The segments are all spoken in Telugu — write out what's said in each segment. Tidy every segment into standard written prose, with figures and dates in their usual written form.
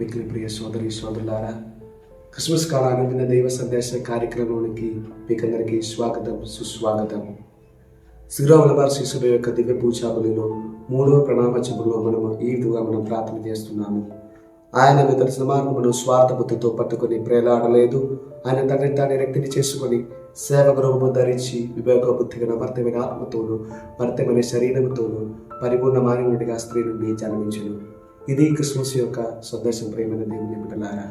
మిక్కిలి ప్రియ సోదరి సోదరులారా, క్రిస్మస్ కాలానికి విన్న దైవ సందేశ కార్యక్రమానికి మీకందరికీ స్వాగతం, సుస్వాగతం. శ్రీరాముల శిశుడు యొక్క దివ్య పూజా బలిలో 3వ ప్రణామ జపంలో మనము ఈ విధంగా ప్రార్థన చేస్తున్నాము. ఆయన తన మార్గమును స్వార్థ బుద్ధితో పట్టుకొని ప్రేలాడలేదు. ఆయన తండ్రిని తాను రెక్తిని చేసుకొని సేవక రూపము ధరించి వివేక బుద్ధిగా భర్తమైన ఆత్మతోనూ భర్తమైన శరీరముతోనూ పరిపూర్ణ మానవుడిగా స్త్రీ నుండి జన్మించను. ఇది క్రిస్మస్ యొక్క సందేశం. ప్రేమైన దేవుని బిడ్డలారా,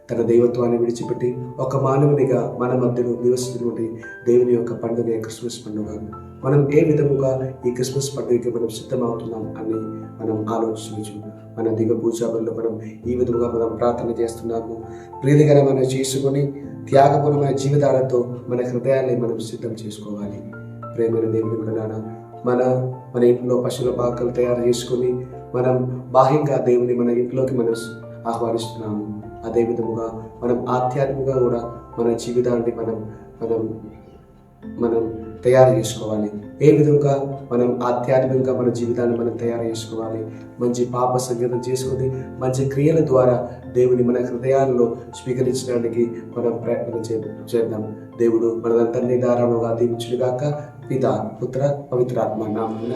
తన దైవత్వాన్ని విడిచిపెట్టి ఒక మానవునిగా మన మధ్యలో నివసిస్తున్నటువంటి దేవుని యొక్క పండుగ క్రిస్మస్ పండుగ. మనం ఏ విధముగా ఈ క్రిస్మస్ పండుగకి మనం సిద్ధమవుతున్నాం అని మనం ఆలోచించు. మన దివ్య పూజాబల్లో మనం ఈ విధముగా ప్రార్థన చేస్తున్నాము. ప్రీతిగా మనం చేసుకొని త్యాగపూర్ణమైన జీవితాలతో మన హృదయాన్ని మనం సిద్ధం చేసుకోవాలి. ప్రేమైన దేవుని బిడ్డలారా, మన ఇంట్లో పశువుల పాకలు తయారు చేసుకొని మనం బాహ్యంగా దేవుని మన ఇంట్లోకి మనం ఆహ్వానిస్తున్నాము. అదే విధముగా మనం ఆధ్యాత్మికంగా కూడా మన జీవితాన్ని మనం తయారు చేసుకోవాలి. ఏ విధంగా మనం ఆధ్యాత్మికంగా మన జీవితాన్ని మనం తయారు చేసుకోవాలి? మంచి పాప సంగీతం చేసుకుని మంచి క్రియల ద్వారా దేవుని మన హృదయాల్లో స్వీకరించడానికి మనం ప్రయత్నం చేద్దాం. దేవుడు మనందరినీ ధారాళంగా దీవించుగాక. పిత, పుత్ర, పవిత్రాత్మ నామమున.